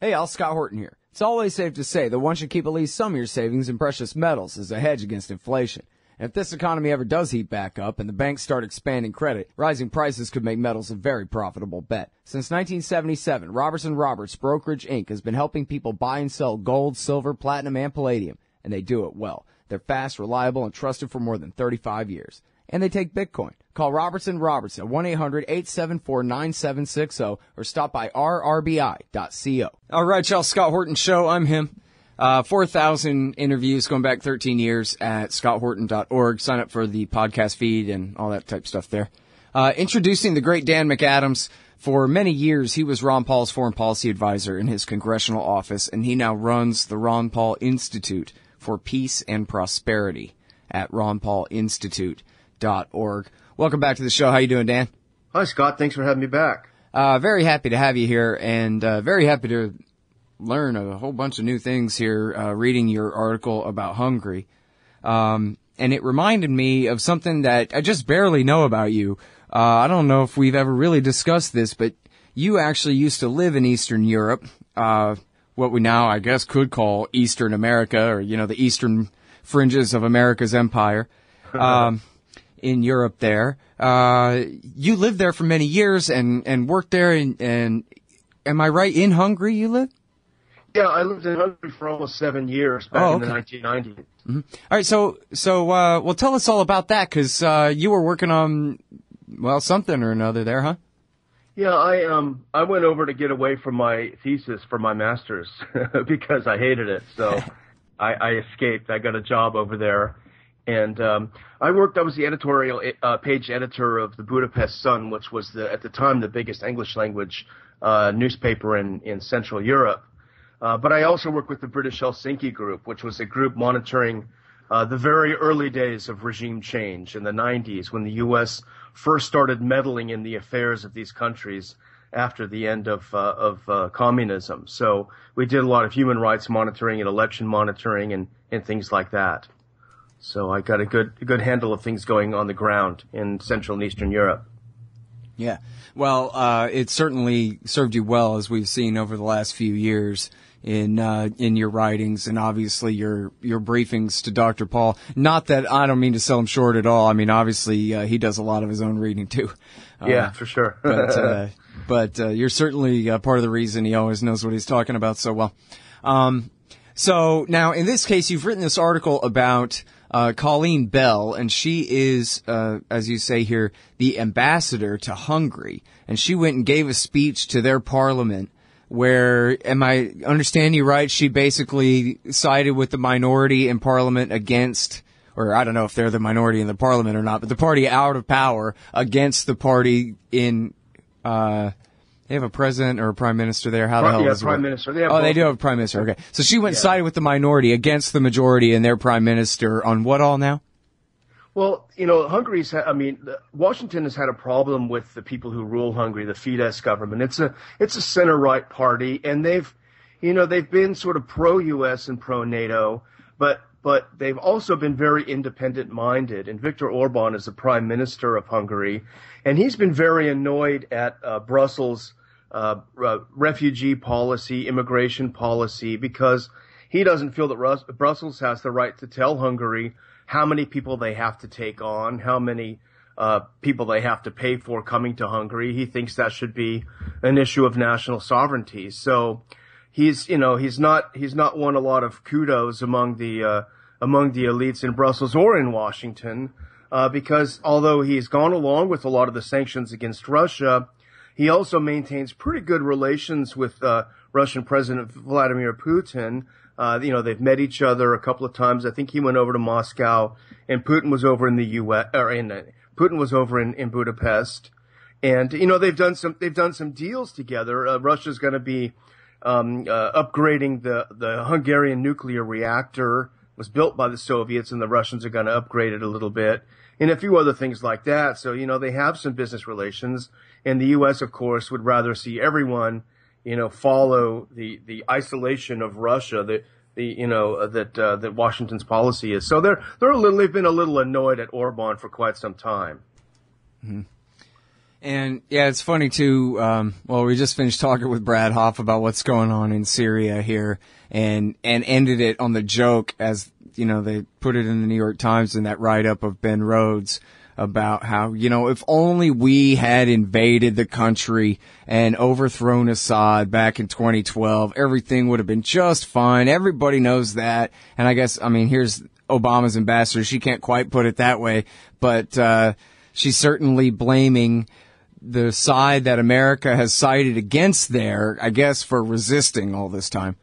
Hey, Al, Scott Horton here. It's always safe to say that one should keep at least some of your savings in precious metals as a hedge against inflation. And if this economy ever does heat back up and the banks start expanding credit, rising prices could make metals a very profitable bet. Since 1977, Robertson Roberts Brokerage Inc. has been helping people buy and sell gold, silver, platinum, and palladium, and they do it well. They're fast, reliable, and trusted for more than 35 years. And they take Bitcoin. Call Robertson Roberts at 1-800-874-9760 or stop by rrbi.co. All right, y'all, Scott Horton Show. I'm him. 4,000 interviews going back 13 years at scotthorton.org. Sign up for the podcast feed and all that type stuff there. Introducing the great Dan McAdams. For many years, he was Ron Paul's foreign policy advisor in his congressional office, and he now runs the Ron Paul Institute for Peace and Prosperity at ronpaulinstitute.org. Welcome back to the show. How you doing, Dan? Hi, Scott. Thanks for having me back. Very happy to have you here, and very happy to learn a whole bunch of new things here, reading your article about Hungary. And it reminded me of something that I just barely know about you. I don't know if we've ever really discussed this, but you actually used to live in Eastern Europe, what we now, I guess, could call Eastern America, or, you know, the eastern fringes of America's empire, in Europe there. You lived there for many years and worked there, and am I right, in Hungary you lived? Yeah, I lived in Hungary for almost 7 years back in the 1990s. Mm-hmm. All right, so well, tell us all about that, because you were working on, well, something or another there, huh? Yeah, I went over to get away from my thesis for my master's because I hated it. So I escaped. I got a job over there, and I was the editorial page editor of the Budapest Sun, which was at the time the biggest English language newspaper in Central Europe. But I also worked with the British Helsinki Group, which was a group monitoring the very early days of regime change in the 90s, when the U.S. first started meddling in the affairs of these countries after the end of communism. So we did a lot of human rights monitoring and election monitoring and things like that. So I got a good handle of things going on the ground in Central and Eastern Europe. Yeah. Well, it certainly served you well, as we've seen over the last few years in your writings, and obviously your briefings to Dr. Paul. Not that I don't mean to sell him short at all. I mean, obviously, he does a lot of his own reading too. Yeah, for sure. but you're certainly part of the reason he always knows what he's talking about so well. So now in this case, you've written this article about Coleen Bell, and she is, as you say here, the ambassador to Hungary. And she went and gave a speech to their parliament where, am I understanding you right, she basically sided with the minority in parliament against, or I don't know if they're the minority in the parliament or not, but the party out of power against the party in, they have a president or a prime minister there. How the hell is it? Prime minister. They do have a prime minister. Okay. So she went and sided with the minority against the majority and their prime minister on what all now? Well, Washington has had a problem with the people who rule Hungary, the Fidesz government. It's a center-right party, and they've been sort of pro-U.S. and pro-NATO, but they've also been very independent-minded. And Viktor Orban is the prime minister of Hungary, and he's been very annoyed at Brussels' refugee policy, immigration policy, because he doesn't feel that Brussels has the right to tell Hungary how many people they have to take on, how many people they have to pay for coming to Hungary. He thinks that should be an issue of national sovereignty. So he's not won a lot of kudos among the elites in Brussels or in Washington, because although he's gone along with a lot of the sanctions against Russia, he also maintains pretty good relations with Russian President Vladimir Putin. They've met each other a couple of times. I think he went over to Moscow, and Putin was over in the U.S. Putin was over in Budapest, and they've done some deals together. Russia's going to be upgrading the Hungarian nuclear reactor. It was built by the Soviets, and the Russians are going to upgrade it a little bit, and a few other things like that. So they have some business relations, and the U.S. of course would rather see everyone follow the isolation of Russia that Washington's policy is. So they've been a little annoyed at Orban for quite some time. Mm-hmm. And yeah, it's funny too. Well, we just finished talking with Brad Hoff about what's going on in Syria here, and ended it on the joke, as you know, they put it in the New York Times in that write-up of Ben Rhodes about how, you know, if only we had invaded the country and overthrown Assad back in 2012, everything would have been just fine. Everybody knows that. And I guess, I mean, here's Obama's ambassador. She can't quite put it that way, but she's certainly blaming the side that America has sided against there, I guess, for resisting all this time.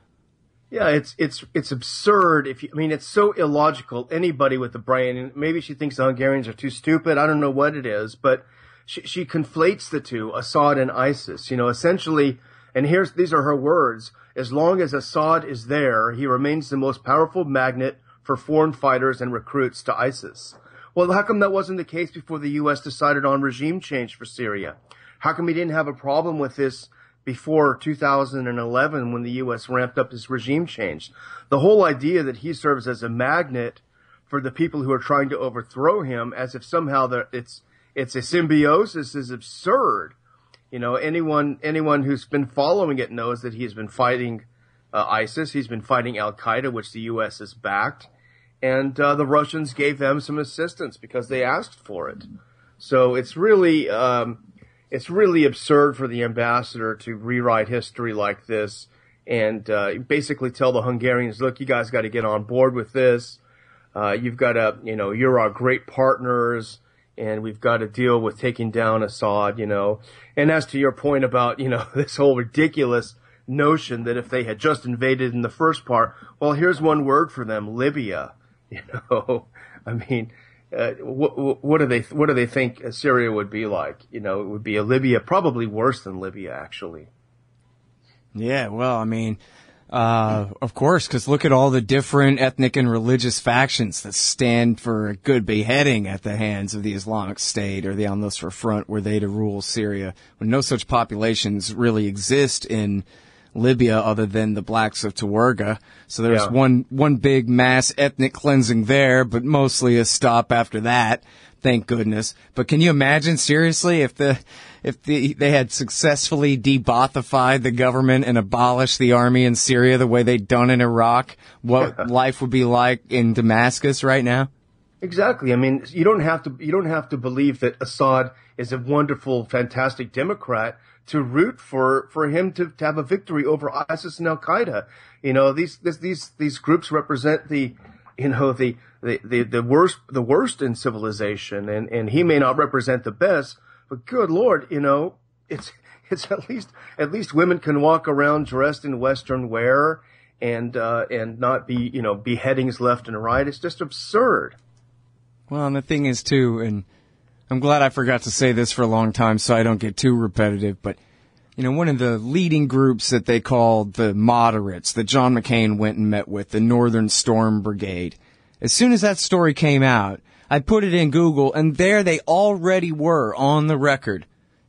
Yeah, it's absurd. It's so illogical. Anybody with a brain, and maybe she thinks the Hungarians are too stupid. I don't know what it is, but she conflates the two, Assad and ISIS. You know, essentially, and these are her words: as long as Assad is there, he remains the most powerful magnet for foreign fighters and recruits to ISIS. Well, how come that wasn't the case before the U.S. decided on regime change for Syria? How come we didn't have a problem with this before 2011 when the U.S. ramped up this regime change? The whole idea that he serves as a magnet for the people who are trying to overthrow him, as if somehow it's a symbiosis, is absurd. You know, anyone who's been following it knows that he's been fighting ISIS. He's been fighting Al-Qaeda, which the U.S. has backed. And the Russians gave them some assistance because they asked for it. So it's really absurd for the ambassador to rewrite history like this and basically tell the Hungarians, look, you guys got to get on board with this. You've got to, you know, you're our great partners, and we've got to deal with taking down Assad, you know. And as to your point about, you know, this whole ridiculous notion that if they had just invaded in the first part, well, here's one word for them: Libya. You know, I mean, what do they think Syria would be like? You know, it would be a Libya, probably worse than Libya, actually. Yeah, well, I mean, of course, because look at all the different ethnic and religious factions that stand for a good beheading at the hands of the Islamic State or the al-Nusra Front, were they to rule Syria, when no such populations really exist in Libya other than the blacks of Tawerga. So there's one big mass ethnic cleansing there, but mostly a stop after that. Thank goodness. But can you imagine, seriously, if they had successfully de-Baathified the government and abolished the army in Syria the way they'd done in Iraq, what life would be like in Damascus right now? Exactly. I mean, you don't have to believe that Assad is a wonderful, fantastic Democrat to root for him to have a victory over ISIS and Al-Qaeda. You know, these groups represent the worst in civilization, and he may not represent the best, but good Lord, you know, it's at least women can walk around dressed in Western wear and not be, you know, beheadings left and right. It's just absurd. Well, and the thing is too, and I'm glad I forgot to say this for a long time so I don't get too repetitive, but, you know, one of the leading groups that they called the moderates that John McCain went and met with, the Northern Storm Brigade, as soon as that story came out, I put it in Google, and there they already were on the record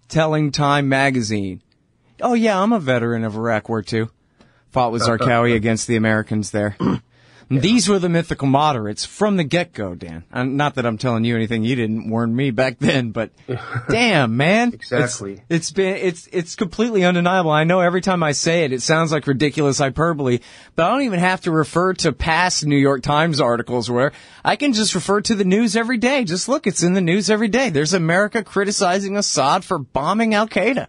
telling Time magazine, oh yeah, I'm a veteran of Iraq War II. Fought with Zarqawi against the Americans there. Yeah. These were the mythical moderates from the get-go, Dan. Not that I'm telling you anything you didn't warn me back then, but damn, man. Exactly. It's completely undeniable. I know every time I say it, it sounds like ridiculous hyperbole, but I don't even have to refer to past New York Times articles where I can just refer to the news every day. Just look, it's in the news every day. There's America criticizing Assad for bombing Al-Qaeda.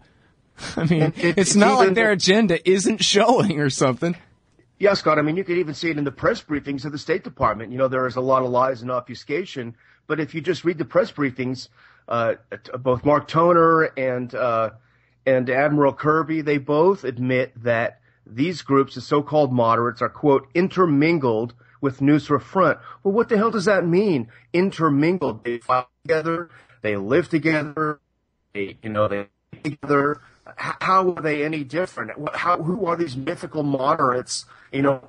I mean, it's not like their agenda isn't showing or something. Yeah, Scott, I mean, you could even see it in the press briefings of the State Department. You know, there is a lot of lies and obfuscation, but if you just read the press briefings, both Mark Toner and Admiral Kirby, they both admit that these groups, the so-called moderates, are, quote, intermingled with Nusra Front. Well, what the hell does that mean? Intermingled. They fight together, they live together, they live together. How are they any different? Who are these mythical moderates? They'll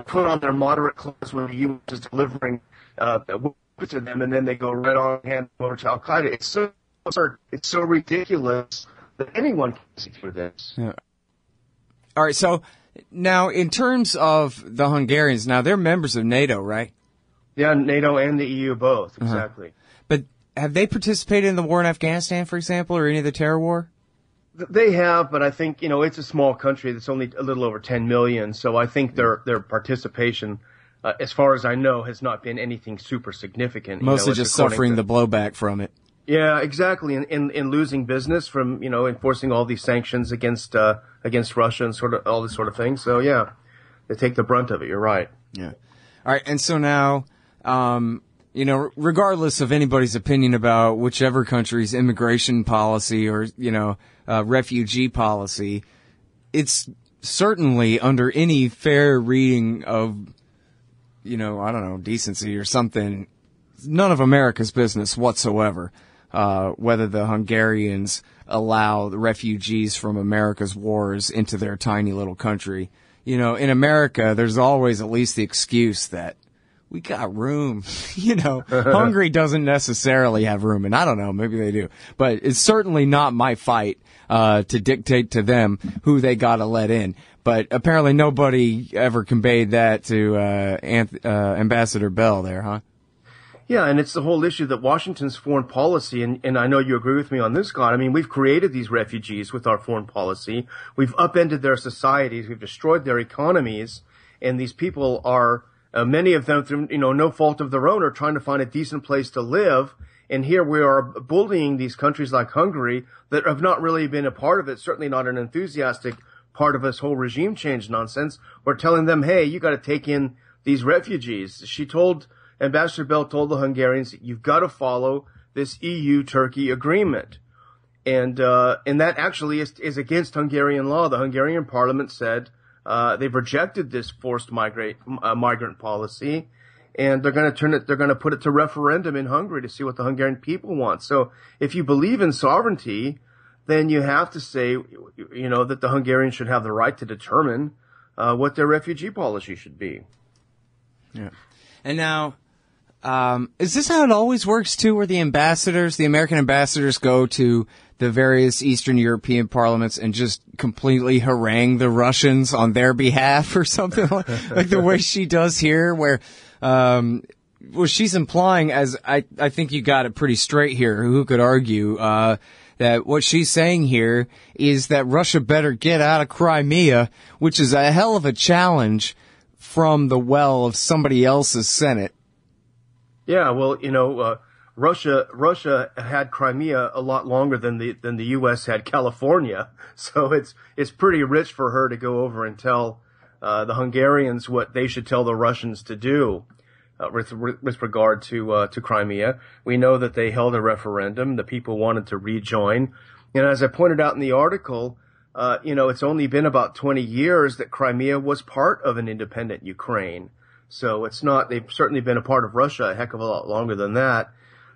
put on their moderate clothes when the U.S. is delivering weapons to them, and then they go right on hand over to Al-Qaeda. It's so absurd. It's so ridiculous that anyone can see through this. Yeah. All right, so now in terms of the Hungarians, now they're members of NATO, right? Yeah, NATO and the EU both, exactly. But have they participated in the war in Afghanistan, for example, or any of the terror war? They have, but I think, it's a small country that's only a little over 10 million. So I think their participation, as far as I know, has not been anything super signiugent. Mostly just suffering the blowback from it. Yeah, exactly. In losing business from, enforcing all these sanctions against Russia and sort of all this sort of thing. So yeah, they take the brunt of it. You're right. Yeah. All right. And so now, regardless of anybody's opinion about whichever country's immigration policy or, refugee policy, it's certainly under any fair reading of, decency or something, none of America's business whatsoever, whether the Hungarians allow the refugees from America's wars into their tiny little country. In America, there's always at least the excuse that we got room. Hungary doesn't necessarily have room, and I don't know, maybe they do. But it's certainly not my fight to dictate to them who they gotta let in. But apparently nobody ever conveyed that to Ambassador Bell there, huh? Yeah, and it's the whole issue that Washington's foreign policy, and I know you agree with me on this, Scott. I mean, we've created these refugees with our foreign policy. We've upended their societies. We've destroyed their economies. And these people are, many of them, through, no fault of their own, are trying to find a decent place to live. And here we are bullying these countries like Hungary that have not really been a part of it, certainly not an enthusiastic part of this whole regime change nonsense. We're telling them, hey, you got to take in these refugees. Ambassador Bell told the Hungarians, you've got to follow this EU-Turkey agreement. And that actually is against Hungarian law. The Hungarian parliament said they've rejected this forced migrant policy, and they're going to put it to referendum in Hungary to see what the Hungarian people want. So if you believe in sovereignty, then you have to say, that the Hungarians should have the right to determine what their refugee policy should be. Yeah. And now, is this how it always works too, where the American ambassadors go to the various Eastern European parliaments and just completely harangue the Russians on their behalf or something like the way she does here, where, she's implying, as I think you got it pretty straight here, who could argue, that what she's saying here is that Russia better get out of Crimea, which is a hell of a challenge from the well of somebody else's Senate. Yeah, well, Russia had Crimea a lot longer than the U.S. had California, so it's pretty rich for her to go over and tell the Hungarians what they should tell the Russians to do with regard to Crimea. We know that they held a referendum. The people wanted to rejoin, and as I pointed out in the article, it's only been about 20 years that Crimea was part of an independent Ukraine. So they've certainly been a part of Russia a heck of a lot longer than that.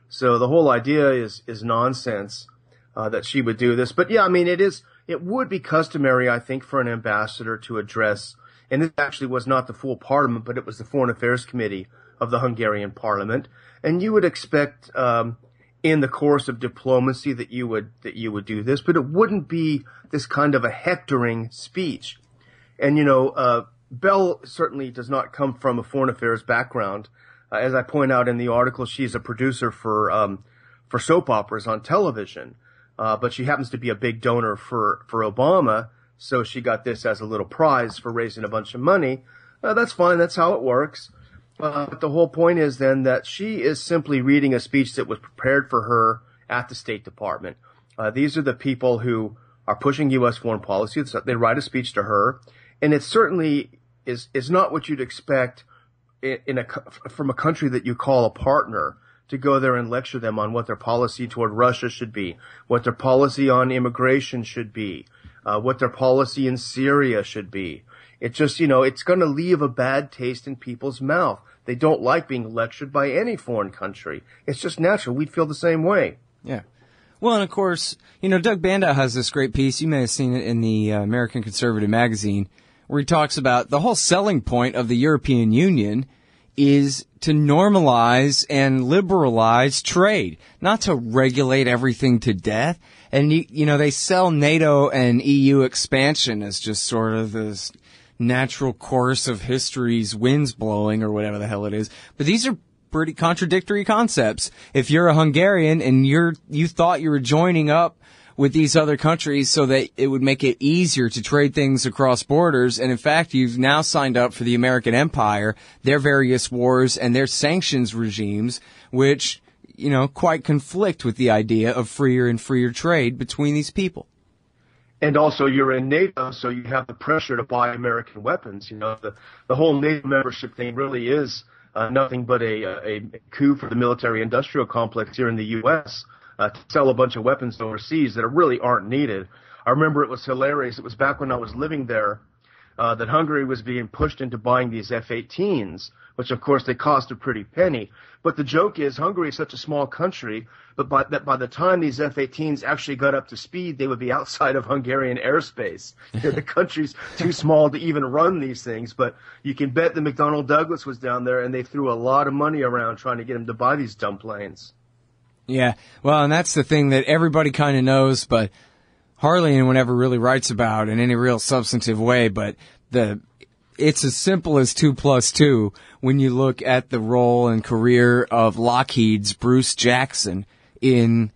So the whole idea is nonsense, that she would do this. But yeah, I mean, it would be customary, I think, for an ambassador to address, and this actually was not the full parliament, but it was the Foreign Affairs Committee of the Hungarian parliament. And you would expect, in the course of diplomacy that you would do this, but it wouldn't be this kind of a hectoring speech. And, Bell certainly does not come from a foreign affairs background. As I point out in the article, she's a producer for soap operas on television. But she happens to be a big donor for Obama. So she got this as a little prize for raising a bunch of money. That's fine. That's how it works. But the whole point is then that she is simply reading a speech that was prepared for her at the State Department. These are the people who are pushing U.S. foreign policy. They write a speech to her. And it certainly is not what you'd expect from a country that you call a partner, to go there and lecture them on what their policy toward Russia should be, what their policy on immigration should be, what their policy in Syria should be. It just, it's going to leave a bad taste in people's mouth. They don't like being lectured by any foreign country. It's just natural. We'd feel the same way. Yeah. Well, and of course, Doug Bandow has this great piece. You may have seen it in the American Conservative magazine, where he talks about the whole selling point of the European Union is to normalize and liberalize trade, not to regulate everything to death. And, they sell NATO and EU expansion as just sort of this natural course of history's winds blowing or whatever the hell it is. But these are pretty contradictory concepts. If you're a Hungarian and you thought you were joining up with these other countries so that it would make it easier to trade things across borders, and in fact, you've now signed up for the American empire, their various wars, and their sanctions regimes, which, quite conflict with the idea of freer and freer trade between these people. And also, you're in NATO, so you have the pressure to buy American weapons. The whole NATO membership thing really is nothing but a coup for the military-industrial complex here in the U.S., to sell a bunch of weapons overseas that really aren't needed. I remember it was hilarious. It was back when I was living there that Hungary was being pushed into buying these F-18s, which, of course, they cost a pretty penny. But the joke is Hungary is such a small country, but by the time these F-18s actually got up to speed, they would be outside of Hungarian airspace. The country's too small to even run these things. But you can bet that McDonnell Douglas was down there, and they threw a lot of money around trying to get him to buy these dumb planes. Yeah, well, and that's the thing that everybody kind of knows, but hardly anyone ever really writes about in any real substantive way. But it's as simple as 2 + 2 when you look at the role and career of Lockheed's Bruce Jackson in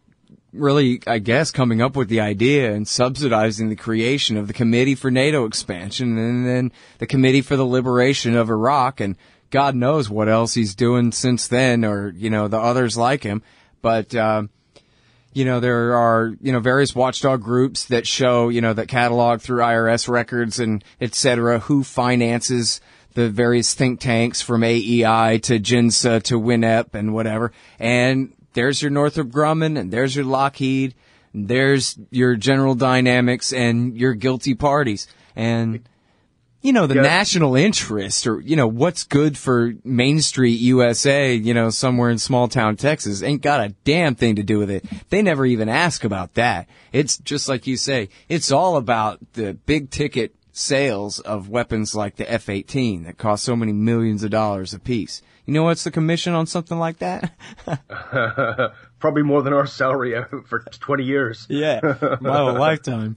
really, I guess, coming up with the idea and subsidizing the creation of the Committee for NATO Expansion and then the Committee for the Liberation of Iraq, and God knows what else he's doing since then, or, the others like him. But, there are, various watchdog groups that show, that catalog through IRS records and et cetera, who finances the various think tanks from AEI to JINSA to WINEP and whatever. And there's your Northrop Grumman, and there's your Lockheed, and there's your General Dynamics and your guilty parties. And the national interest, or, what's good for Main Street USA, somewhere in small town Texas, ain't got a damn thing to do with it. They never even ask about that. It's just like you say, it's all about the big ticket sales of weapons like the F-18 that cost so many millions of dollars apiece. You know what's the commission on something like that? Probably more than our salary for 20 years. Yeah, wow, a lifetime.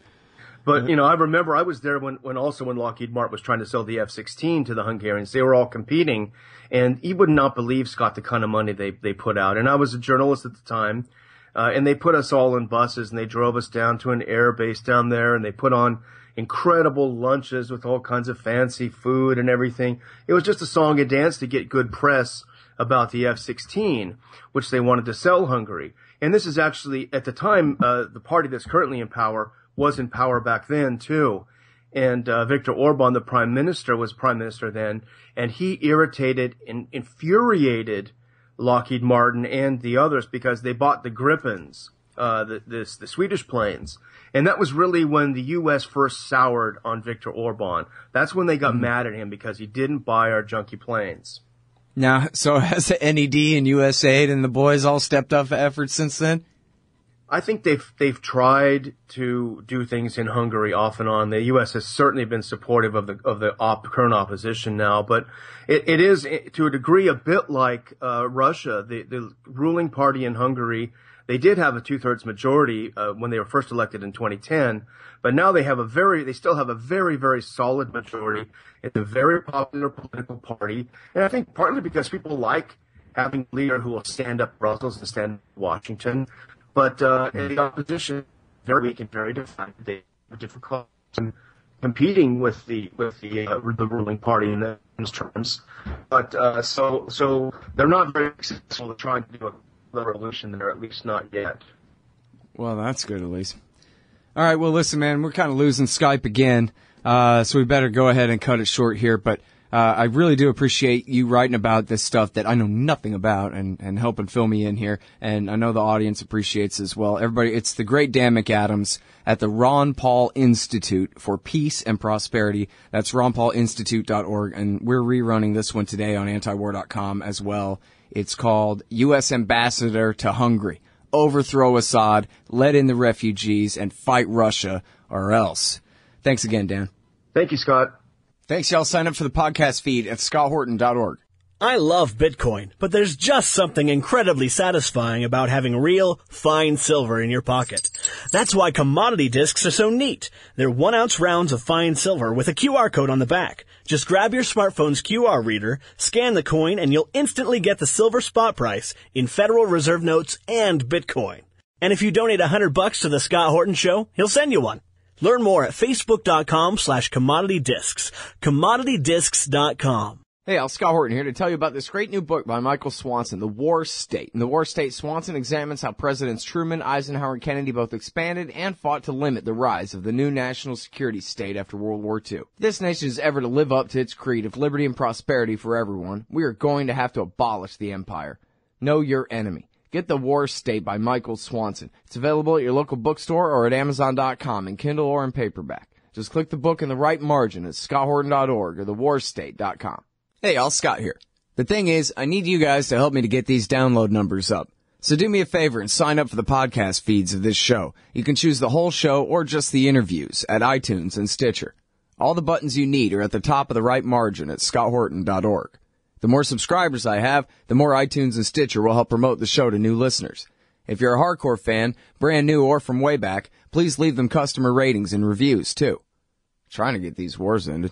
But, I remember I was there when Lockheed Martin was trying to sell the F-16 to the Hungarians. They were all competing, and you would not believe, Scott, the kind of money they put out. And I was a journalist at the time, and they put us all in buses, and they drove us down to an air base down there, and they put on incredible lunches with all kinds of fancy food and everything. It was just a song and dance to get good press about the F-16, which they wanted to sell Hungary. And this is actually, at the time, the party that's currently in power was in power back then, too. And Viktor Orban, the prime minister, was prime minister then, and he irritated and infuriated Lockheed Martin and the others because they bought the Gripens, the Swedish planes. And that was really when the U.S. first soured on Viktor Orban. That's when they got mad at him because he didn't buy our junky planes. Now, so has the NED and USAID and the boys all stepped up for efforts since then? I think they've tried to do things in Hungary off and on. The U.S. has certainly been supportive of the current opposition now, but it is to a degree a bit like Russia. The ruling party in Hungary, they did have a 2/3 majority when they were first elected in 2010, but now they still have a very, very solid majority. It's a very popular political party, and I think partly because people like having a leader who will stand up Brussels and stand up Washington. But the opposition, very weak and very divided. They have difficult time competing with the ruling party in those terms. But so they're not very successful at trying to do a revolution there, at least not yet. Well, that's good, at least. All right, well, listen, man, we're kind of losing Skype again, so we better go ahead and cut it short here. But I really do appreciate you writing about this stuff that I know nothing about and helping fill me in here. And I know the audience appreciates it as well. Everybody, it's the great Dan McAdams at the Ron Paul Institute for Peace and Prosperity. That's ronpaulinstitute.org. And we're rerunning this one today on antiwar.com as well. It's called U.S. Ambassador to Hungary. Overthrow Assad, let in the refugees, and fight Russia or else. Thanks again, Dan. Thank you, Scott. Thanks, y'all. Sign up for the podcast feed at scotthorton.org. I love Bitcoin, but there's just something incredibly satisfying about having real, fine silver in your pocket. That's why commodity discs are so neat. They're 1-ounce rounds of fine silver with a QR code on the back. Just grab your smartphone's QR reader, scan the coin, and you'll instantly get the silver spot price in Federal Reserve notes and Bitcoin. And if you donate $100 to the Scott Horton Show, he'll send you one. Learn more at facebook.com/commoditydiscs. commoditydiscs.com. Hey, Scott Horton here to tell you about this great new book by Michael Swanson, The War State. In The War State, Swanson examines how Presidents Truman, Eisenhower, and Kennedy both expanded and fought to limit the rise of the new national security state after World War II. If this nation is ever to live up to its creed of liberty and prosperity for everyone, we are going to have to abolish the empire. Know your enemy. Get The War State by Michael Swanson. It's available at your local bookstore or at Amazon.com in Kindle or in paperback. Just click the book in the right margin at scotthorton.org or thewarstate.com. Hey, Scott here. The thing is, I need you guys to help me to get these download numbers up. So do me a favor and sign up for the podcast feeds of this show. You can choose the whole show or just the interviews at iTunes and Stitcher. All the buttons you need are at the top of the right margin at scotthorton.org. The more subscribers I have, the more iTunes and Stitcher will help promote the show to new listeners. If you're a hardcore fan, brand new or from way back, please leave them customer ratings and reviews, too. Trying to get these wars ended.